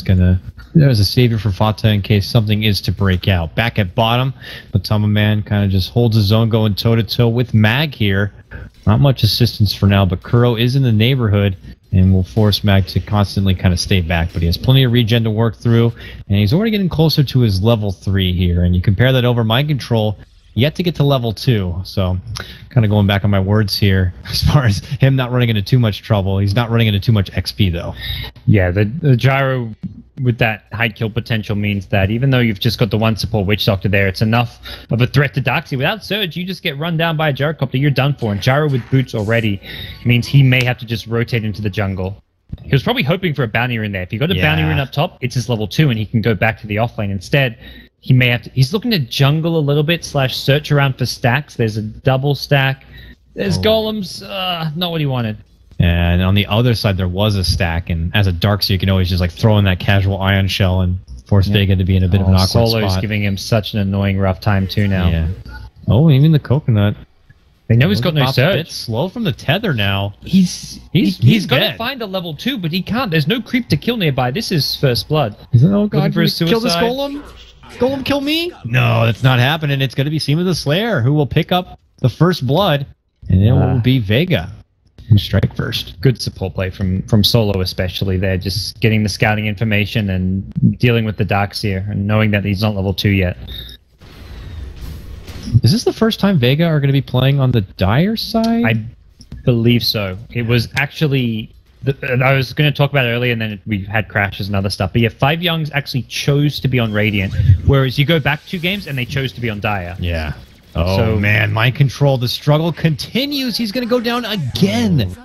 gonna... There's a savior for Fata in case something is to break out. Back at bottom, Matama Man kind of just holds his own, going toe-to-toe with Mag here. Not much assistance for now, but Kuro is in the neighborhood and will force Mag to constantly kind of stay back. But he has plenty of regen to work through, and he's already getting closer to his level 3 here. And you compare that over Mind Control, yet to get to level 2. So kind of going back on my words here as far as him not running into too much trouble. He's not running into too much XP, though. Yeah, the gyro with that high kill potential means that even though you've just got the one support Witch Doctor there, it's enough of a threat to Darkseid. Without Surge, you just get run down by a gyrocopter, you're done for. And Gyro with boots already means he may have to just rotate into the jungle. He was probably hoping for a bounty rune there. If you got a bounty rune up top, it's his level 2 and he can go back to the offlane. Instead, he may have to... He's looking to jungle a little bit, / search around for stacks. There's a double stack. There's golems. Not what he wanted. And on the other side, there was a stack, and as a Darkseid, you can always just like throw in that casual Ion Shell and force Vega to be in a bit of an awkward Solo's spot. giving him such an annoying rough time too now. Yeah. Oh, even the coconut. They know he's got no surge. A bit slow from the tether now. He's got to find a level 2, but he can't. There's no creep to kill nearby. This is first blood. Oh god, for a kill this golem? Golem kill me? No, that's not happening. It's going to be Seema the Slayer who will pick up the first blood, and it will be Vega who strike first. Good support play from Solo, especially there, just getting the scouting information and dealing with the Darkseer and knowing that he's not level 2 yet. Is this the first time Vega are going to be playing on the Dire side? I believe so. It was actually... I was going to talk about it earlier, and then we had crashes and other stuff. But yeah, 5 Youngs actually chose to be on Radiant, whereas you go back 2 games and they chose to be on Dire. Yeah. Oh, man, Mind Control. The struggle continues. He's going to go down again.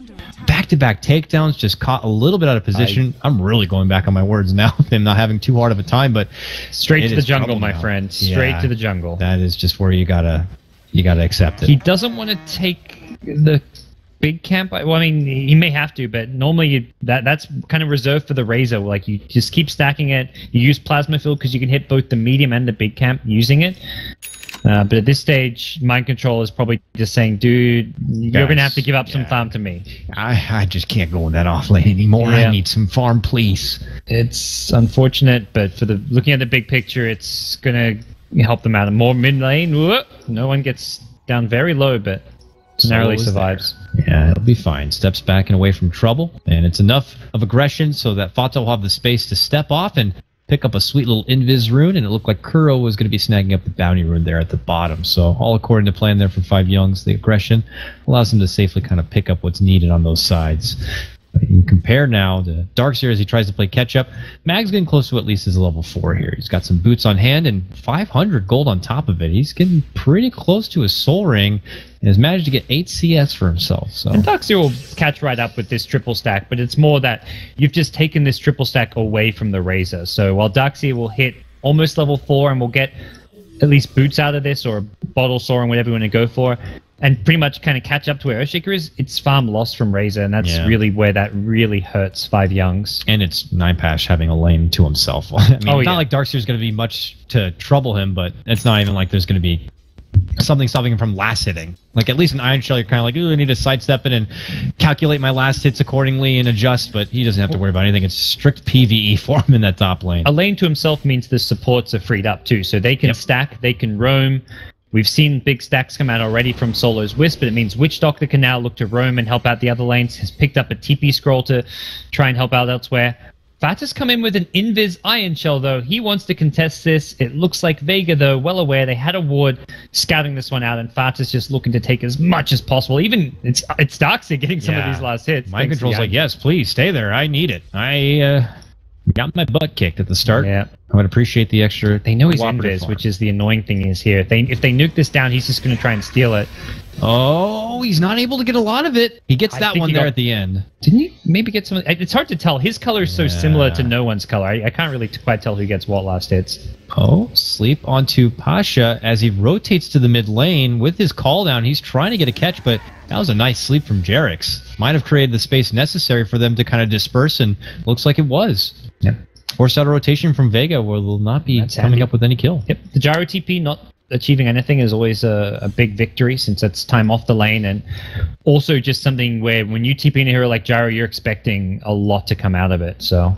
Back-to-back takedowns, just caught a little bit out of position. I'm really going back on my words now with him not having too hard of a time, but straight to the jungle, my friend. Straight to the jungle. That is just where you gotta accept it. He doesn't want to take the big camp. Well, I mean, he may have to, but normally that's kind of reserved for the Razor. Like, you just keep stacking it. You use Plasma Field because you can hit both the medium and the big camp using it. But at this stage, Mind Control is probably just saying, dude, you're going to have to give up some farm to me. I just can't go in that off lane anymore. I need some farm, please. It's unfortunate, but for looking at the big picture, it's going to help them out. More mid lane, no one gets down very low, but narrowly survives. Yeah, it'll be fine. Steps back and away from trouble, and it's enough of aggression so that Fata will have the space to step off and pick up a sweet little Invis rune, and it looked like Kuro was going to be snagging up the bounty rune there at the bottom. So all according to plan there for 5 Youngs. The aggression allows him to safely kind of pick up what's needed on those sides. You compare now to Darkseer as he tries to play catch-up. Mag's getting close to at least his level 4 here. He's got some boots on hand and 500 gold on top of it. He's getting pretty close to his soul ring and has managed to get 8 CS for himself. So. And Darkseer will catch right up with this triple stack, but it's more that you've just taken this triple stack away from the Razor. So while Darkseer will hit almost level 4 and will get at least boots out of this, or a bottle soaring, whatever you want to go for, and pretty much kind of catch up to where Earthshaker is, it's farm lost from Razor, and that's really where that really hurts 5 Youngs. And it's Ninepash having a lane to himself. I mean, it's not like Darkseer's going to be much to trouble him, but it's not even like there's going to be something stopping him from last hitting. Like, at least in Ion Shell, you're kind of like, ooh, I need to sidestep it and calculate my last hits accordingly and adjust, but he doesn't have to worry about anything. It's strict PvE for him in that top lane. A lane to himself means the supports are freed up too, so they can stack, they can roam. We've seen big stacks come out already from Solo's Wisp, but it means Witch Doctor can now look to roam and help out the other lanes. Has picked up a TP scroll to try and help out elsewhere. Fata's come in with an Invis Ion Shell, though. He wants to contest this. It looks like Vega, though, well aware. They had a ward scouting this one out, and Fata's just looking to take as much as possible. Even it's Darkseer getting some of these last hits. Mind Control's like, yes, please, stay there. I need it. I got my butt kicked at the start. Yeah. I would appreciate the extra. They know he's Invis, which is the annoying thing is here. If they nuke this down, he's just going to try and steal it. Oh, he's not able to get a lot of it. He gets that one there at the end. Didn't he maybe get some? It's hard to tell. His color is so similar to no one's color. I can't really quite tell who gets what last hits. Oh, sleep onto Pasha as he rotates to the mid lane with his call down. He's trying to get a catch, but that was a nice sleep from Jerix. Might have created the space necessary for them to kind of disperse, and looks like it was. Yep. Forced out a rotation from Vega where they'll not be coming up with any kill. Yep. The gyro TP not achieving anything is always a big victory since it's time off the lane, and also just something where when you TP in a hero like Gyro, you're expecting a lot to come out of it. So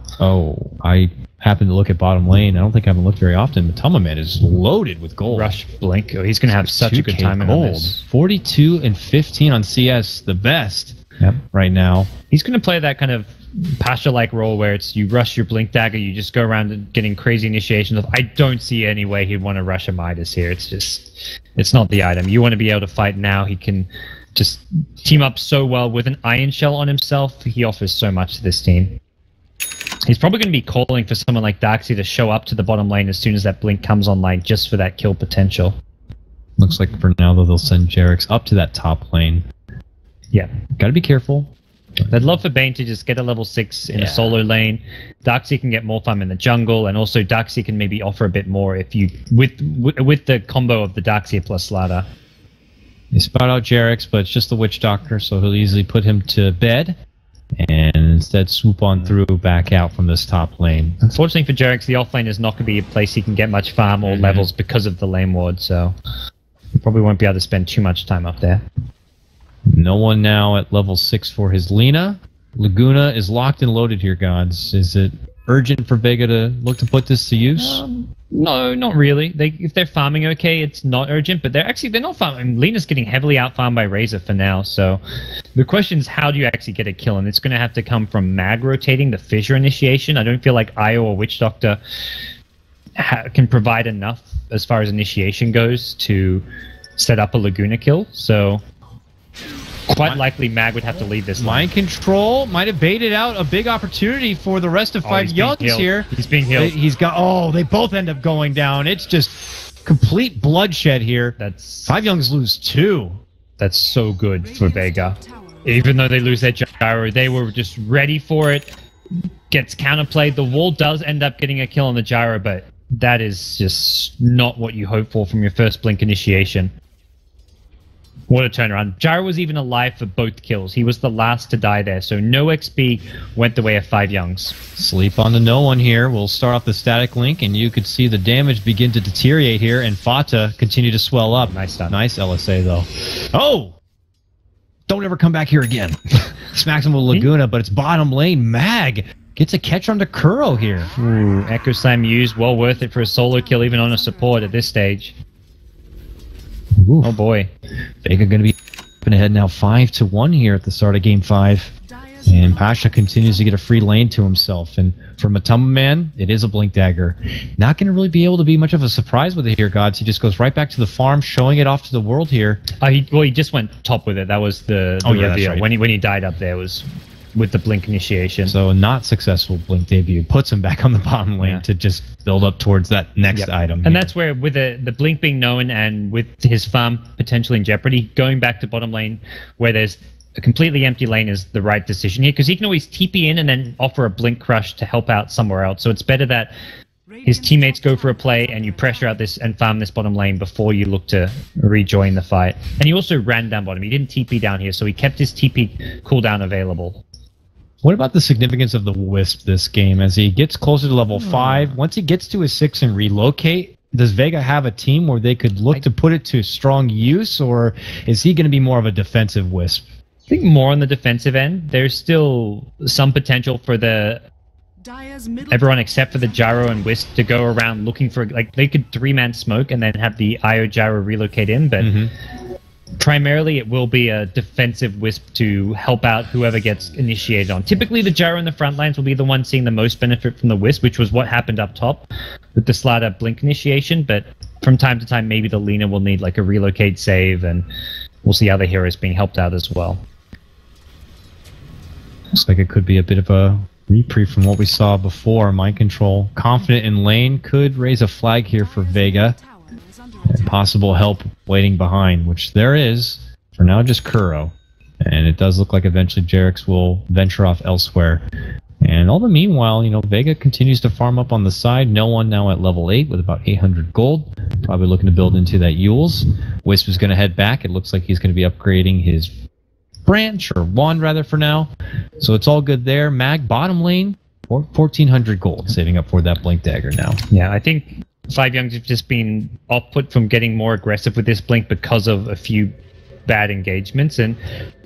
I happened to look at bottom lane. I don't think I haven't looked very often. Matama Man is loaded with gold. Rush Blink. Oh, he's going to have such a good time on this. 42 and 15 on CS, the best right now. He's going to play that kind of Pasha-like role where it's you rush your Blink Dagger, you just go around and getting crazy initiations. I don't see any way he'd want to rush a Midas here. It's not the item. You want to be able to fight now. He can just team up so well with an Iron Shell on himself. He offers so much to this team. He's probably going to be calling for someone like Darkseid to show up to the bottom lane as soon as that Blink comes online, just for that kill potential. Looks like for now, though, they'll send Jarex up to that top lane. Yeah. Got to be careful. I'd love for Bane to just get a level 6 in a solo lane. Darkseid can get more farm in the jungle, and also Darkseid can maybe offer a bit more if you with the combo of the Darkseid plus Slardar. They spot out Jarex, but it's just the Witch Doctor, so he'll easily put him to bed and instead swoop on through back out from this top lane. Unfortunately for Jarex, the off lane is not going to be a place he can get much farm or levels because of the lane ward, so he probably won't be able to spend too much time up there. No one now at level 6 for his Lina. Laguna is locked and loaded here, gods. Is it urgent for Vega to look to put this to use? No, not really. If they're farming okay, it's not urgent, but they're not farming. Lina's getting heavily out-farmed by Razor for now, so the question is how do you actually get a kill? And it's going to have to come from Mag rotating the Fissure initiation. I don't feel like Io or Witch Doctor can provide enough as far as initiation goes to set up a Laguna kill, so quite likely Mag would have to lead this line. Mind Control might have baited out a big opportunity for the rest of Five Youngs here. He's being healed. They both end up going down. It's just complete bloodshed here. Five Youngs lose 2. That's so good for Vega. Even though they lose their gyro, they were just ready for it. Gets counterplayed. The wall does end up getting a kill on the gyro, but that is just not what you hope for from your first Blink initiation. What a turnaround. Gyro was even alive for both kills. He was the last to die there, so no XP went the way of Five Youngs. Sleep on the no one here. We'll start off the static link, and you could see the damage begin to deteriorate here, and Fata continue to swell up. Nice stun. Nice LSA, though. Oh! Don't ever come back here again. Smacks him with Laguna, but it's bottom lane. Mag gets a catch onto Kuro here. Ooh, Echo Slam used. Well worth it for a solo kill, even on a support at this stage. Oof. Oh boy. Vega going to be ahead now 5-1 here at the start of game 5. And Pasha continues to get a free lane to himself. And for Matama Man, it is a Blink Dagger. Not going to really be able to be much of a surprise with it here, gods. He just goes right back to the farm, showing it off to the world here. He just went top with it. That was the reveal. That's right. When he died up there was with the Blink initiation. So not successful Blink debut. Puts him back on the bottom lane to just build up towards that next item. And that's where, with the Blink being known and with his farm potentially in jeopardy, going back to bottom lane where there's a completely empty lane is the right decision here, because he can always TP in and then offer a Blink Crush to help out somewhere else. So it's better that his teammates go for a play and you pressure out this and farm this bottom lane before you look to rejoin the fight. And he also ran down bottom. He didn't TP down here, so he kept his TP cooldown available. What about the significance of the Wisp this game? As he gets closer to level 5, once he gets to his 6 and relocate, does Vega have a team where they could look to put it to strong use, or is he going to be more of a defensive Wisp? I think more on the defensive end. There's still some potential for everyone except for the Gyro and Wisp to go around looking for, like, they could 3-man smoke and then have the Io Gyro relocate in, but primarily it will be a defensive Wisp to help out whoever gets initiated on. Typically the Gyro in the front lines will be the one seeing the most benefit from the Wisp, which was what happened up top with the Slardar Blink initiation, but from time to time maybe the Lina will need like a relocate save, and we'll see other heroes being helped out as well. Looks like it could be a bit of a reprieve from what we saw before. Mind Control, confident in lane, could raise a flag here for Vega. And possible help waiting behind, which there is. For now, just Kuro. And it does look like eventually Jarex will venture off elsewhere. And all the meanwhile, Vega continues to farm up on the side. No one now at level 8 with about 800 gold. Probably looking to build into that Yules. Wisp is going to head back. It looks like he's going to be upgrading his branch, or wand rather, for now. So it's all good there. Mag, bottom lane, 1,400 gold, saving up for that Blink Dagger now. Yeah, I think Five Youngs have just been off-put from getting more aggressive with this Blink because of a few bad engagements, and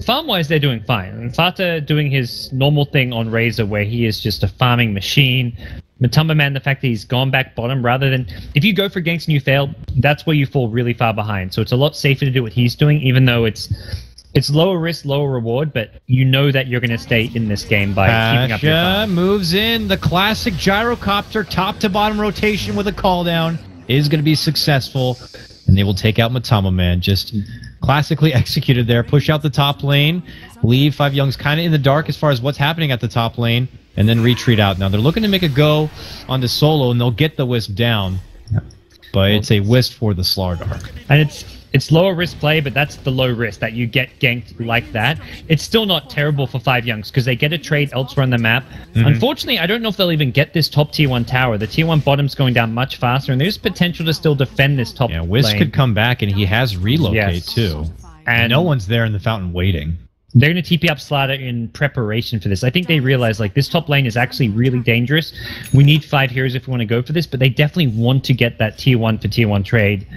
farm-wise they're doing fine. And Fata doing his normal thing on Razor where he is just a farming machine, Matamba Man, the fact that he's gone back bottom rather than... If you go for ganks and you fail, that's where you fall really far behind. So it's a lot safer to do what he's doing, even though it's lower risk, lower reward, but you know that you're going to stay in this game by keeping up your fun. Moves in. The classic gyrocopter top to bottom rotation with a call down is going to be successful, and they will take out Matamba Man. Just classically executed there. Push out the top lane. Leave 5young's kind of in the dark as far as what's happening at the top lane, and then retreat out. Now they're looking to make a go on the solo, and they'll get the Wisp down. But it's a Wisp for the Slardar. And it's lower risk play, but that's the low risk that you get ganked like that. It's still not terrible for 5youngs because they get a trade elsewhere on the map. Unfortunately, I don't know if they'll even get this top tier 1 tower. The tier 1 bottom's going down much faster, and there's potential to still defend this top lane. Wisp could come back, and he has relocate too. And no one's there in the fountain waiting. They're going to TP up Slardar in preparation for this. I think they realize, like, this top lane is actually really dangerous. We need 5 heroes if we want to go for this, but they definitely want to get that tier 1 for tier 1 trade.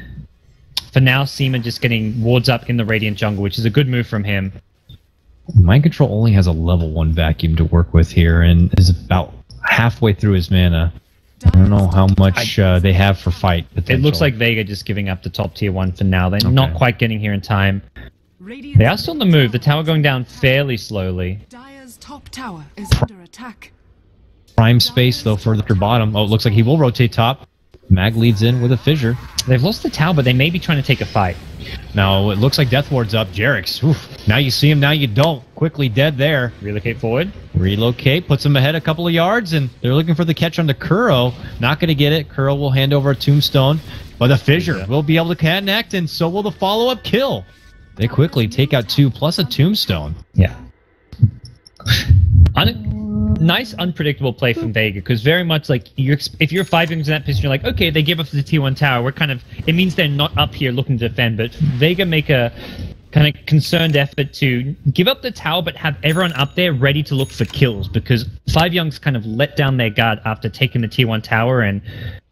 For now, Seaman just getting wards up in the Radiant jungle, which is a good move from him. Mind Control only has a level 1 vacuum to work with here and is about halfway through his mana. I don't know how much they have for fight potential. It looks like Vega just giving up the top tier 1 for now. They're not quite getting here in time. They are still on the move. The tower going down fairly slowly. Dire's top tower is under attack. Prime space, though, further to bottom. Oh, it looks like he will rotate top. Mag leads in with a fissure. They've lost the tower, but they may be trying to take a fight. Now, it looks like Death Ward's up. Jerix, now you see him, now you don't. Quickly dead there. Relocate forward. Relocate, puts him ahead a couple of yards, and they're looking for the catch onto Kuro. Not going to get it. Kuro will hand over a tombstone, but the fissure will be able to connect, and so will the follow-up kill. They quickly take out 2 plus a tombstone. Yeah. Nice unpredictable play from Vega, because very much like if you're 5youngs in that position, you're like, okay, they give up the tier 1 tower. It means they're not up here looking to defend, but Vega make a kind of concerned effort to give up the tower, but have everyone up there ready to look for kills, because 5youngs kind of let down their guard after taking the tier 1 tower, and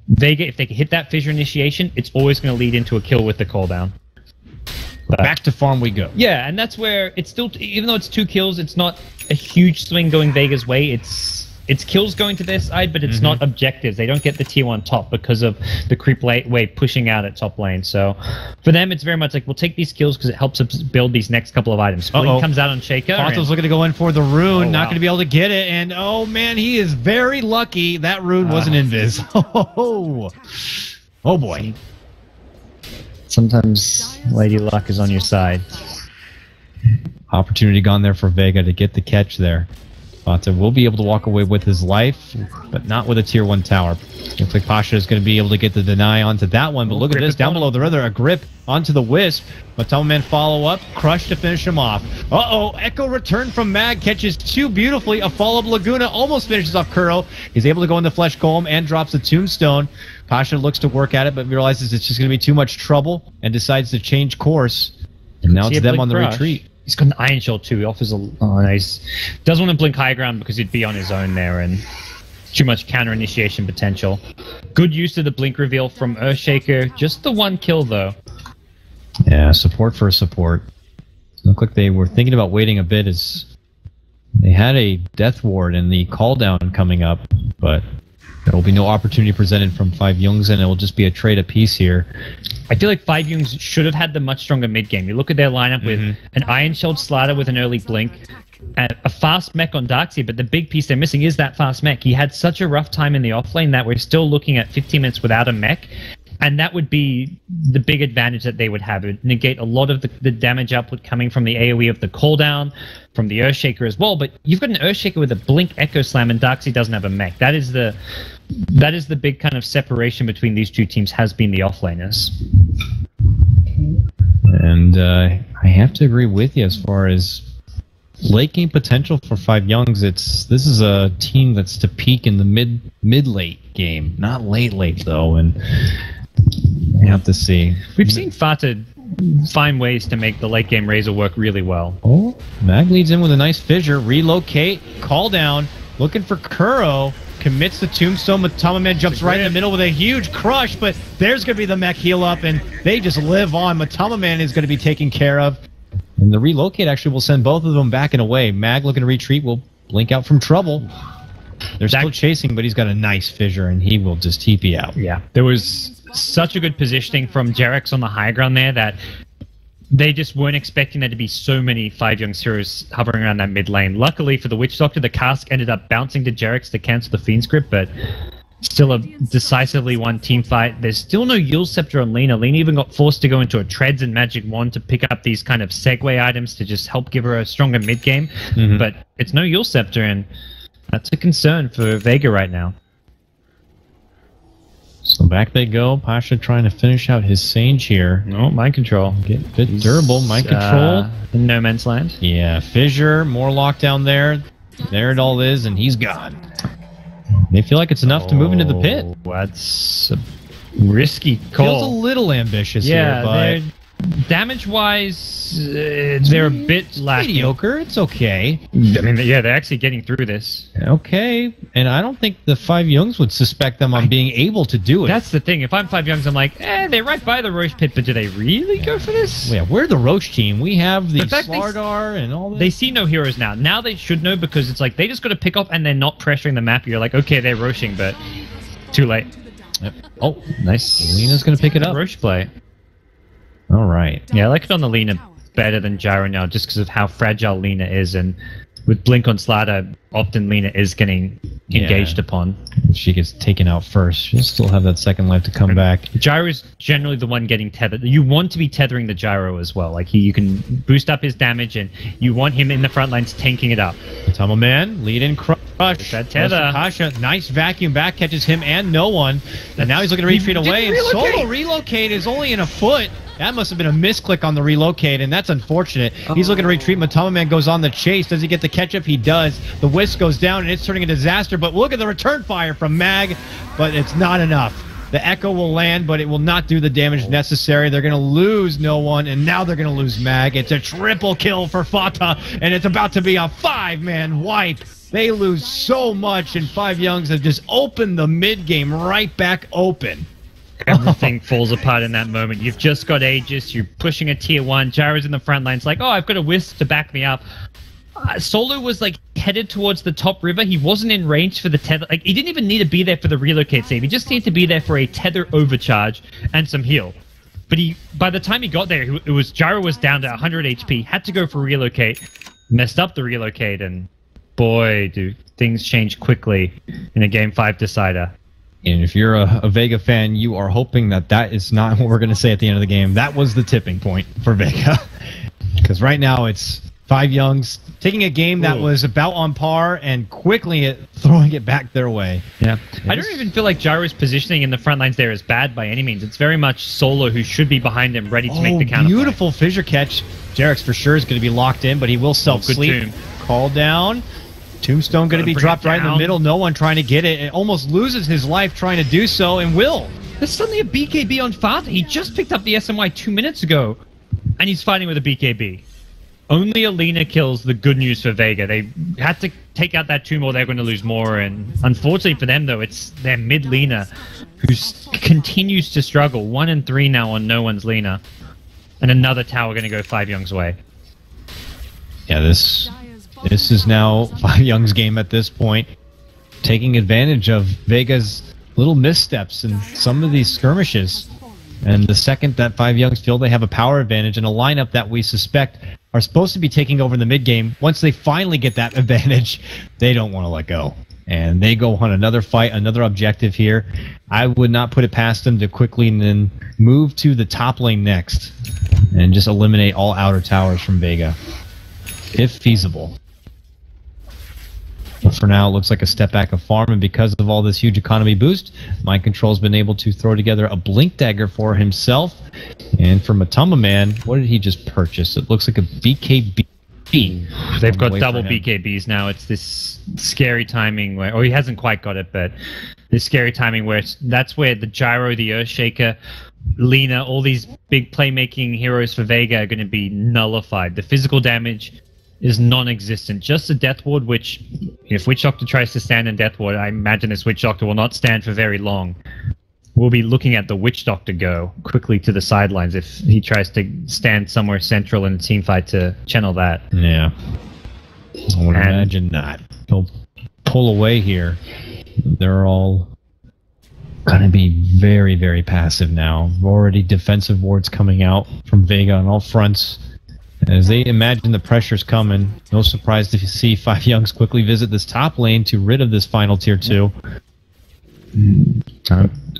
Vega, if they can hit that fissure initiation, it's always going to lead into a kill with the cooldown. Back to farm we go. Yeah, and that's where it's still, even though it's 2 kills, it's not a huge swing going Vega's way. It's kills going to their side, but it's not objectives. They don't get the tier 1 top because of the creep wave pushing out at top lane. So for them, it's very much like, we'll take these kills because it helps us build these next couple of items. Blink comes out on Shaker. Fonto's looking to go in for the rune, not going to be able to get it, and oh man, he is very lucky that rune wasn't invis. Oh boy. Sometimes Lady Luck is on your side. Opportunity gone there for Vega to get the catch there. Fonto will be able to walk away with his life, but not with a tier 1 tower. Looks like Pasha is going to be able to get the deny onto that one, but look at this, down below the river, a grip onto the Wisp. Matamba Man follow up, Crush to finish him off. Echo return from Mag, catches 2 beautifully, a follow-up Laguna, almost finishes off Kuro. He's able to go into Flesh Golem and drops the Tombstone. Pasha looks to work at it, but realizes it's just going to be too much trouble and decides to change course. And now it's them on the retreat. He's got an Iron Shield too. He offers a nice. Doesn't want to blink high ground because he'd be on his own there and too much counter initiation potential. Good use of the blink reveal from Earthshaker. Just the 1 kill though. Yeah, support for support. Look like they were thinking about waiting a bit as they had a Death Ward and the call down coming up, but there will be no opportunity presented from 5youngs, and it will just be a trade apiece here. I feel like 5youngs should have had the much stronger mid game. You look at their lineup with an Iron Shield Slardar with an early blink, and a fast mech on Darkseid, but the big piece they're missing is that fast mech. He had such a rough time in the offlane that we're still looking at 15 minutes without a mech, and that would be the big advantage that they would have. It would negate a lot of the damage output coming from the AoE of the cooldown, from the Earthshaker as well, but you've got an Earthshaker with a blink Echo Slam, and Darkseid doesn't have a mech. That is the big kind of separation between these 2 teams, has been the offlaners. And I have to agree with you as far as late game potential for 5youngs. This is a team that's to peak in the mid-late game, not late though, and we have to see. We've seen Fata find ways to make the late game Razor work really well. Oh, Mag leads in with a nice fissure, relocate, call down, looking for Kuro. Commits the Tombstone, Matamba Man jumps right in the middle with a huge crush, but there's going to be the mech heal up, and they just live on. Matamba Man is going to be taken care of. And the relocate actually will send both of them back and away. Mag looking to retreat will blink out from trouble. They're still chasing, but he's got a nice fissure, and he will just TP out. Yeah, there was such a good positioning from Jerax on the high ground there that they just weren't expecting there to be so many 5 Young's heroes hovering around that mid lane. Luckily for the Witch Doctor, the cask ended up bouncing to Jerax to cancel the Fiend script, but still a decisively won team fight. There's still no Yule Scepter on Lina. Lina even got forced to go into a Treads and Magic Wand to pick up these kind of segue items to just help give her a stronger mid game. But it's no Yule Scepter, and that's a concern for Vega right now. So back they go. Pasha trying to finish out his Sage here. No, mind control. Get a bit durable. Mind control. In no man's land. Yeah, fissure, more lockdown there. There it all is, and he's gone. They feel like it's enough to move into the pit. That's a risky call. Feels a little ambitious here, but damage-wise, they're a bit lacking. Mediocre. It's okay. I mean, yeah, they're actually getting through this. Okay, and I don't think the 5 Youngs would suspect them on being able to do it. That's the thing. If I'm 5 Youngs, I'm like, they're right by the Roche pit, but do they really go for this? Yeah, we're the Roche team. We have the Slardar and all that. They see no heroes now. Now they should know, because it's like they just got to pick up and they're not pressuring the map. You're like, okay, they're Roshing, but too late. Yep. Oh, nice. Lena's going to pick it up. Roche play. All right. Yeah, I like it on the Lina better than Gyro now, just because of how fragile Lina is, and with Blink on Slardar, often Lina is getting engaged upon. She gets taken out first. She'll still have that second life to come back. Gyro is generally the one getting tethered. You want to be tethering the Gyro as well. Like you can boost up his damage, and you want him in the front lines tanking it up. Matama Man, lead in crush. That tether. Pasha, nice vacuum back, catches him and no one. And now he's looking to retreat away. And solo relocate is only in a foot. That must have been a misclick on the relocate, and that's unfortunate. He's looking to retreat. Matama Man goes on the chase. Does he get the catch-up? He does. The Wisp goes down, and it's turning a disaster. But look at the return fire from Mag, but it's not enough. The Echo will land, but it will not do the damage necessary. They're going to lose no one, and now they're going to lose Mag. It's a triple kill for Fata, and it's about to be a 5-man wipe. They lose so much, and 5 Youngs have just opened the mid-game right back open. Everything falls apart in that moment. You've just got Aegis, you're pushing a tier 1, Gyro's in the front line. It's like, oh, I've got a Wisp to back me up. Solo was like headed towards the top river. He wasn't in range for the tether. Like, he didn't even need to be there for the relocate save. He just needed to be there for a tether overcharge and some heal. But by the time he got there, Gyro was down to 100 HP, had to go for relocate, messed up the relocate, and boy, do things change quickly in a Game 5 decider. And if you're a Vega fan, you are hoping that that is not what we're going to say at the end of the game. That was the tipping point for Vega. Because right now it's 5 Youngs taking a game that was about on par and quickly throwing it back their way. Yeah, I don't even feel like Gyro's positioning in the front lines there is bad by any means. It's very much Solo who should be behind him, ready to make the counter. Beautiful fissure catch. Jerax for sure is going to be locked in, but he will self-sleep. Call down. Tombstone going to be dropped right in the middle. No one trying to get it. It almost loses his life trying to do so, and will. There's suddenly a BKB on Fata. He just picked up the SMY 2 minutes ago, and he's fighting with a BKB. Only Alina kills the good news for Vega. They had to take out that tomb or they're going to lose more, and unfortunately for them, though, it's their mid Lina who continues to struggle. 1 and 3 now on no one's Lina, and another tower going to go 5 Young's way. Yeah, this is now 5 Young's game at this point, taking advantage of Vega's little missteps in some of these skirmishes. And the second that 5 Youngs feel they have a power advantage in a lineup that we suspect are supposed to be taking over in the mid game, once they finally get that advantage, they don't want to let go. And they go on another fight, another objective here. I would not put it past them to quickly and then move to the top lane next and just eliminate all outer towers from Vega, if feasible. But for now, it looks like a step back of farm, and because of all this huge economy boost, Mind Control's been able to throw together a Blink Dagger for himself. And for Matama Man, what did he just purchase? It looks like a BKB. They've got double BKBs now. It's this scary timing where, or he hasn't quite got it, but this scary timing where that's where the Gyro, the Earthshaker, Lina, all these big playmaking heroes for Vega are going to be nullified. The physical damage is non-existent. Just the Death Ward, which, if Witch Doctor tries to stand in Death Ward, I imagine this Witch Doctor will not stand for very long. We'll be looking at the Witch Doctor go quickly to the sidelines if he tries to stand somewhere central in a team fight to channel that. Yeah. I would imagine not. He'll pull away here. They're all going to be very, very passive now. Already defensive wards coming out from Vega on all fronts. As they imagine the pressure's coming, no surprise to see Five Youngs quickly visit this top lane to rid of this final tier 2.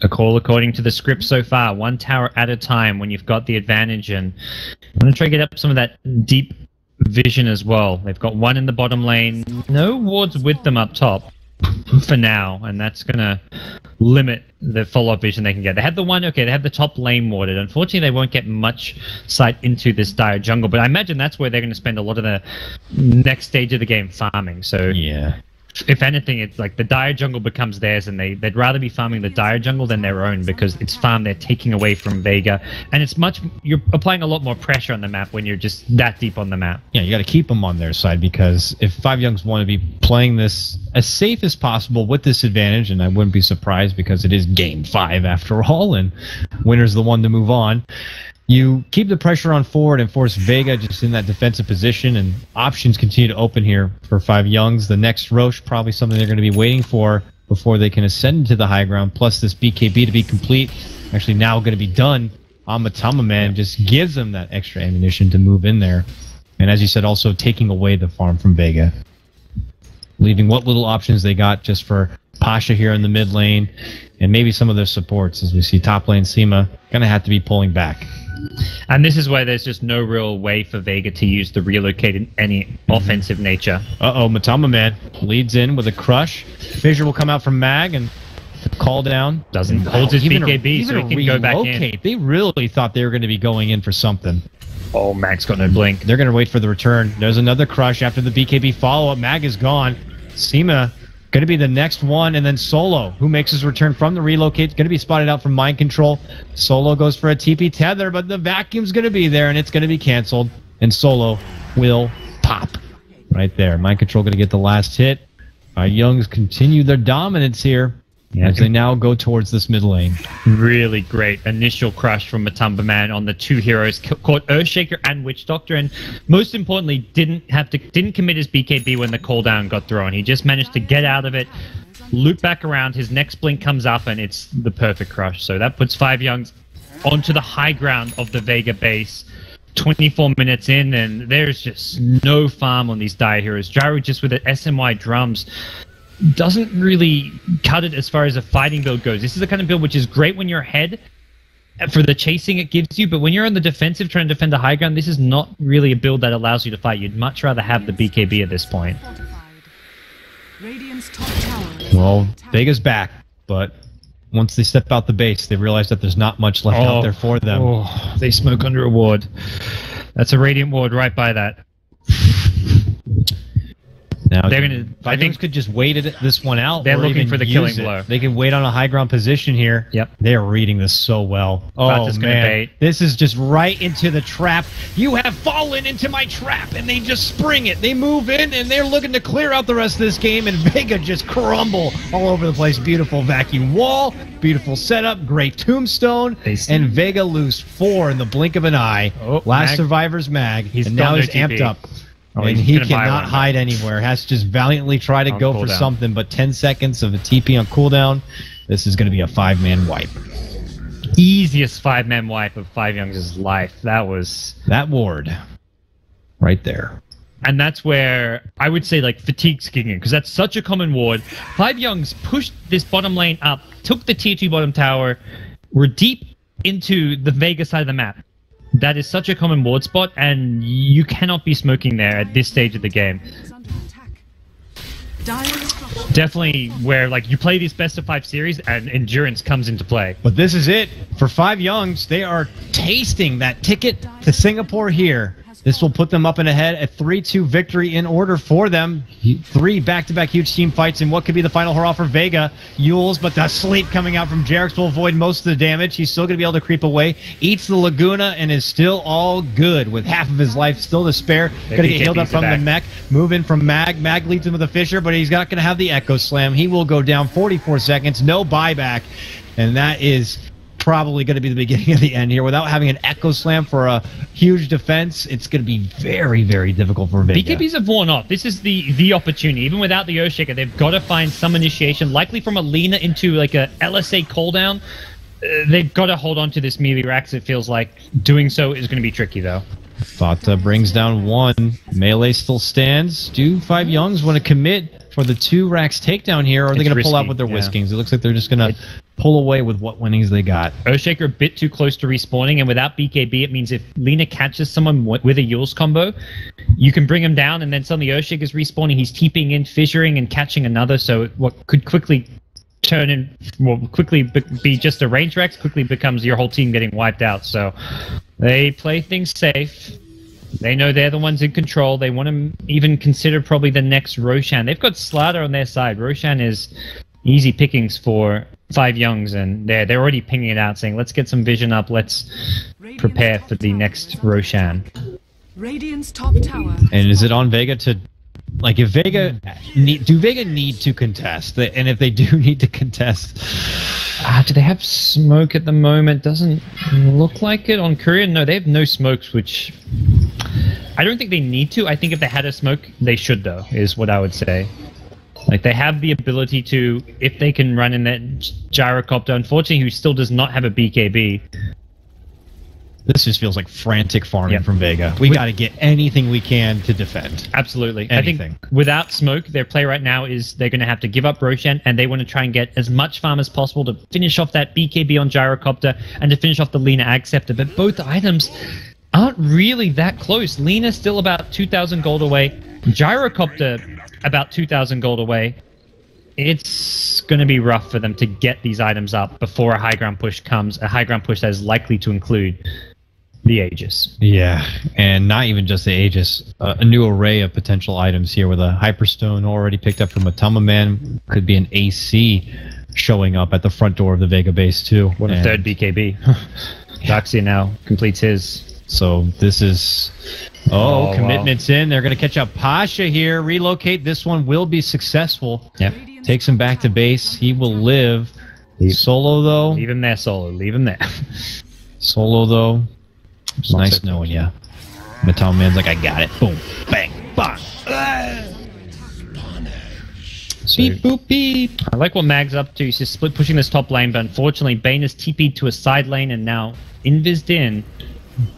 A call according to the script so far, 1 tower at a time when you've got the advantage, and I'm going to try to get up some of that deep vision as well. They've got 1 in the bottom lane, no wards with them up top for now, and that's going to limit the follow-up vision they can get. They have the one, okay, they have the top lane warded. Unfortunately, they won't get much sight into this dire jungle, but I imagine that's where they're going to spend a lot of the next stage of the game farming. So Yeah. if anything, it's like the dire jungle becomes theirs, and they'd rather be farming the dire jungle than their own, because it's farm they're taking away from Vega, and you're applying a lot more pressure on the map when you're just that deep on the map. Yeah, you got to keep them on their side, because if Five Youngs want to be playing this as safe as possible with this advantage, and I wouldn't be surprised because it is game 5 after all, and winner's the one to move on. You keep the pressure on forward and force Vega just in that defensive position, and options continue to open here for Five Youngs. The next Roche, probably something they're going to be waiting for before they can ascend to the high ground, plus this BKB to be complete. Actually now going to be done on Matama Man, just gives them that extra ammunition to move in there. And as you said, also taking away the farm from Vega. Leaving what little options they got just for Pasha here in the mid lane, and maybe some of their supports, as we see top lane Seema going to have to be pulling back. And this is where there's just no real way for Vega to use the relocate in any offensive nature. Matama Man leads in with a crush. Fissure will come out from Mag and call down. Doesn't hold his BKB, so he can go back in. They really thought they were going to be going in for something. Oh, Mag's got no blink. They're going to wait for the return. There's another crush after the BKB follow-up. Mag is gone. Seema going to be the next one, and then Solo, who makes his return from the relocate, going to be spotted out from Mind Control. Solo goes for a TP tether, but the vacuum's going to be there, and it's going to be canceled, and Solo will pop right there. Mind Control going to get the last hit. Youngs continue their dominance here as they now go towards this mid lane. Really great initial crush from Matamba Man on the 2 heroes, caught Earthshaker and Witch Doctor, and most importantly, didn't commit his BKB when the cooldown got thrown. He just managed to get out of it, loop back around, his next blink comes up, and it's the perfect crush. So that puts Five Youngs onto the high ground of the Vega base. 24 minutes in, and there's just no farm on these dire heroes. Gyro just with the SMY drums doesn't really cut it as far as a fighting build goes. This is the kind of build which is great when you're ahead for the chasing it gives you, but when you're on the defensive trying to defend the high ground, this is not really a build that allows you to fight. You'd much rather have the BKB at this point. Radiant's top tower is Well, under attack. Vega's back, but once they step out the base, they realize that there's not much left out there for them. Oh, they smoke under a ward. That's a Radiant ward right by that. Now, They're gonna- I think- could just wait this one out. They're or looking even for the use killing it. blow. They can wait on a high ground position here. Yep. They're reading this so well. Vatta's Oh, gonna man. bait. This is just right into the trap. You have fallen into my trap, and they just spring it. They move in, and they're looking to clear out the rest of this game, and Vega just crumble all over the place. Beautiful vacuum wall, beautiful setup, great tombstone, and Vega lose 4 in the blink of an eye. Oh, Last Mag. survivor's Mag, He's and now got no he's amped TP. up. Oh, And he's he gonna buy cannot one. hide anywhere. Has to just valiantly try to On go for cooldown. something, but 10 seconds of a TP on cooldown. This is going to be a 5-man wipe. Easiest 5-man wipe of Five Youngs' life. That was... That ward. Right there. And that's where I would say like fatigue's kicking in, because that's such a common ward. Five Youngs pushed this bottom lane up, took the tier 2 bottom tower, were deep into the Vega side of the map. That is such a common ward spot, and you cannot be smoking there at this stage of the game. Is under attack. Dire destruction. Definitely where like you play these best of 5 series and endurance comes into play. But this is it. For Five Youngs, they are tasting that ticket to Singapore here. This will put them up and ahead, a 3-2 victory in order for them. 3 back-to-back huge team fights in what could be the final hurrah for Vega. Yules, but the sleep coming out from Jarex will avoid most of the damage. He's still going to be able to creep away. Eats the Laguna and is still all good with half of his life still to spare. Going to get healed up from the mech. Move in from Mag. Mag leads him with a Fissure, but he's not going to have the Echo Slam. He will go down 44 seconds. No buyback. And that is probably going to be the beginning of the end here. Without having an Echo Slam for a huge defense, it's going to be very, very difficult for Vega. BKBs have worn off. This is the opportunity. Even without the Earthshaker, they've got to find some initiation, likely from a Lina into like a LSA cooldown. They've got to hold on to this melee Rax. It feels like doing so is going to be tricky, though. Fata brings down one. Melee still stands. Do 5 Youngs want to commit for the 2 Rax takedown here, or are they going to pull out with their Whiskings? It looks like they're just going to pull away with what winnings they got. Earthshaker a bit too close to respawning, and without BKB, it means if Lina catches someone with a Yules combo, you can bring him down, and then suddenly Earthshaker's respawning, he's TPing in, fissuring, and catching another, so what could quickly turn in, quickly be just a range Rex, quickly becomes your whole team getting wiped out. So they play things safe. They know they're the ones in control. They want to even consider probably the next Roshan. They've got Slaughter on their side. Roshan is easy pickings for 5 Youngs, and they're already pinging it out, saying, let's get some vision up. Let's prepare for the next Roshan. Radiant's top tower. And is it on Vega to... Like, if Vega... do Vega need to contest? And if they do need to contest... Do they have smoke at the moment? Doesn't look like it. On Courier, no, they have no smokes, which... I don't think they need to. I think if they had a smoke, they should, though, is what I would say. Like, they have the ability to, if they can run in that Gyrocopter, unfortunately, who still does not have a BKB. This just feels like frantic farming from Vega. We got to get anything we can to defend. Absolutely. Anything. I think without smoke, their play right now is they're going to have to give up Roshan, and they want to try and get as much farm as possible to finish off that BKB on Gyrocopter and to finish off the Lina Ag Scepter. But both items aren't really that close. Lina's still about 2,000 gold away. Gyrocopter about 2,000 gold away. It's going to be rough for them to get these items up before a high ground push comes. A high ground push that is likely to include the Aegis. Yeah, and not even just the Aegis. A new array of potential items here with a Hyperstone already picked up from Matama Man. Could be an AC showing up at the front door of the Vega base too. What a third BKB. Doxia now completes his. So this is... commitments in. They're going to catch up Pasha here. Relocate. This one will be successful. Yep. Takes him back to base. He will live. Solo, though. Leave him there, Solo. Leave him there. Solo, though. It's nice knowing you. Metal Man's like, I got it. Boom. Bang. Bang. Beep, boop, beep. I like what Mag's up to. He's just split pushing this top lane, but unfortunately, Bane is TP'd to a side lane and now invised in.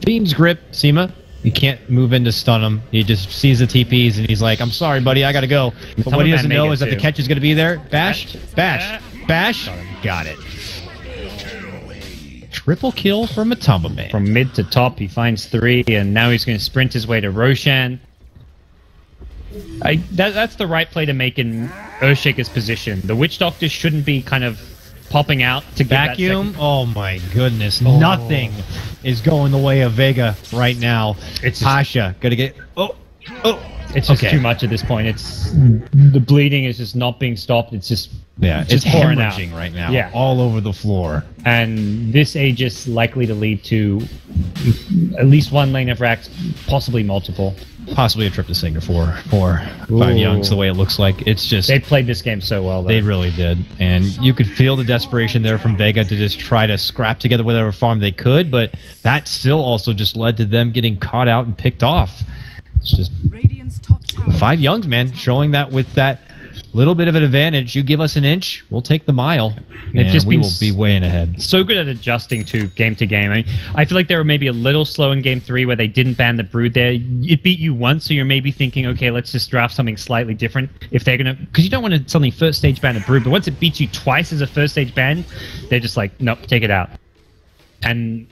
Beam's grip, Seema. You can't move in to stun him. He just sees the TPs and he's like, I'm sorry, buddy, I gotta go. But what he doesn't know is that the catch is gonna be there. Bash, bash, bash. Got it. Triple kill from Matama Man. From mid to top, he finds 3, and now he's going to sprint his way to Roshan. That's the right play to make in Earthshaker's position. The Witch Doctor shouldn't be kind of popping out to vacuum. Oh my goodness! Nothing is going the way of Vega right now. It's Pasha gonna get. It's just too much at this point. It's the bleeding is just not being stopped. It's just it's pouring out right now. All over the floor. And this Aegis likely to lead to at least one lane of racks, possibly multiple. Possibly a trip to Singapore for 5 Youngs, the way it looks like. It's just... They played this game so well, though. They really did. And you could feel the desperation there from Vega to just try to scrap together whatever farm they could, but that still also just led to them getting caught out and picked off. It's just... 5 Youngs, man, showing that with that little bit of an advantage. You give us an inch, we'll take the mile. And we will be way in ahead. So good at adjusting to game. I mean, I feel like they were maybe a little slow in game 3 where they didn't ban the Brood there. It beat you once, so you're maybe thinking, okay, let's just draft something slightly different. If they're going to... Because you don't want to suddenly first stage ban a Brood, but once it beats you twice as a first stage ban, they're just like, nope, take it out. And...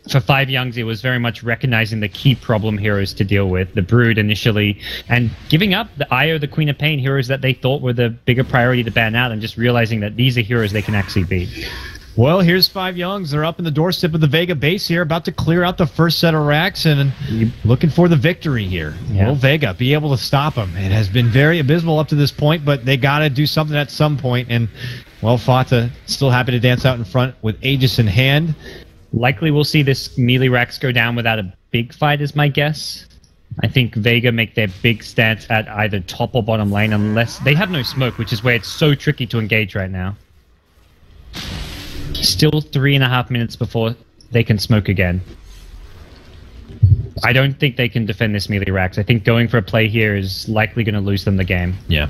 For 5 Youngs, it was very much recognizing the key problem heroes to deal with, the Brood initially, and giving up the Io, the Queen of Pain heroes that they thought were the bigger priority to ban out, and just realizing that these are heroes they can actually beat. Well, here's 5 Youngs. They're up in the doorstep of the Vega base here, about to clear out the first set of racks, and looking for the victory here. Yeah. Will Vega be able to stop them? It has been very abysmal up to this point, but they got to do something at some point, and, well, Fata still happy to dance out in front with Aegis in hand. Likely we'll see this melee Rex go down without a big fight is my guess. I think Vega make their big stance at either top or bottom lane unless they have no smoke, which is where it's so tricky to engage right now. Still 3.5 minutes before they can smoke again. I don't think they can defend this melee racks. I think going for a play here is likely going to lose them the game. Yeah.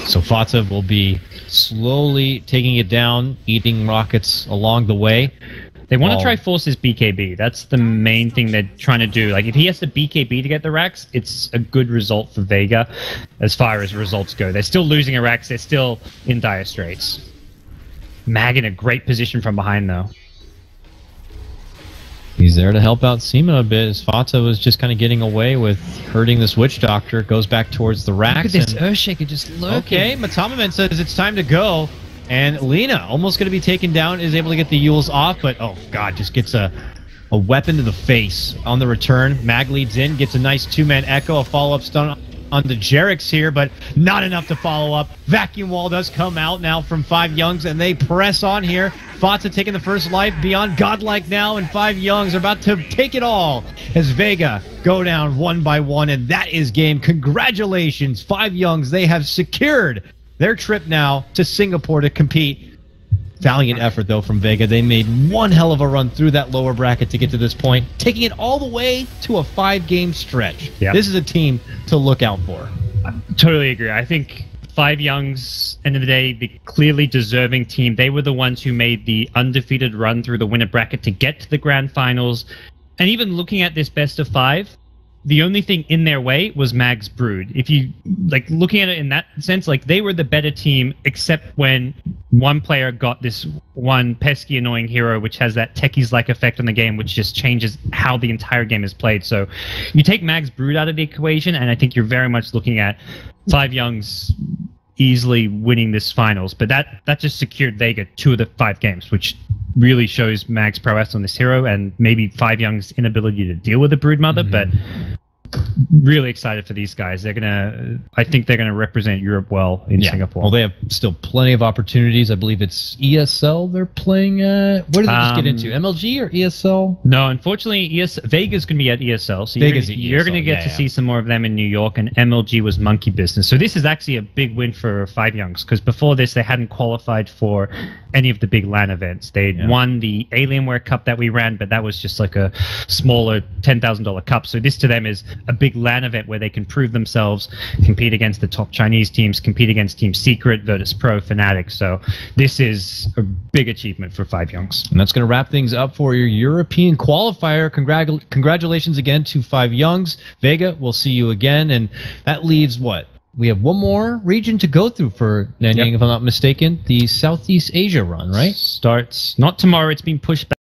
So Fata will be slowly taking it down, eating rockets along the way. They want to try force his BKB. That's the main thing they're trying to do. Like, if he has to BKB to get the racks, it's a good result for Vega as far as results go. They're still losing a racks. They're still in dire straits. Mag in a great position from behind, though. He's there to help out Seaman a bit, as Fata was just kind of getting away with hurting this Witch Doctor. Goes back towards the racks. Look at this Earthshaker just lurking. Okay, Matamaman says it's time to go. And Lena, almost going to be taken down, is able to get the Yules off, but oh god, just gets a weapon to the face on the return. Mag leads in, gets a nice two-man echo, a follow-up stun on the Jerix here, but not enough to follow up. Vacuum Wall does come out now from Five Youngs, and they press on here. Fata taking the first life, beyond godlike now, and Five Youngs are about to take it all as Vega go down one by one, and that is game. Congratulations, Five Youngs. They have secured their trip now to Singapore to compete. Valiant effort, though, from Vega. They made one hell of a run through that lower bracket to get to this point, taking it all the way to a 5-game stretch. Yep. This is a team to look out for. Totally agree. I think Five Youngs, end of the day, the clearly deserving team. They were the ones who made the undefeated run through the winner bracket to get to the grand finals. And even looking at this best of 5, the only thing in their way was Mag's Brood. If you, like, looking at it in that sense, like, they were the better team, except when one player got this one pesky, annoying hero, which has that techies-like effect on the game, which just changes how the entire game is played. So you take Mag's Brood out of the equation, and I think you're very much looking at Five Youngs easily winning this finals. But that just secured Vega 2 of the 5 games, which really shows Mag's prowess on this hero, and maybe Five Young's inability to deal with the Broodmother, but really excited for these guys. I think they're gonna represent Europe well in Singapore. Well, they have still plenty of opportunities. I believe it's ESL they're playing at. Where did they just get into? MLG or ESL? No, unfortunately, Vega's going to be at ESL, so you're going to get to see some more of them in New York, and MLG was monkey business. So this is actually a big win for Five Youngs, because before this, they hadn't qualified for any of the big LAN events. They'd won the Alienware Cup that we ran, but that was just like a smaller $10,000 cup. So this to them is a big LAN event where they can prove themselves, compete against the top Chinese teams, compete against Team Secret, Virtus Pro, Fnatic. So this is a big achievement for Five Youngs. And that's going to wrap things up for your European qualifier. Congratulations again to Five Youngs. Vega, we'll see you again. And that leaves what? We have one more region to go through for Nanyang, if I'm not mistaken. The Southeast Asia run, right? Starts not tomorrow. It's been pushed back.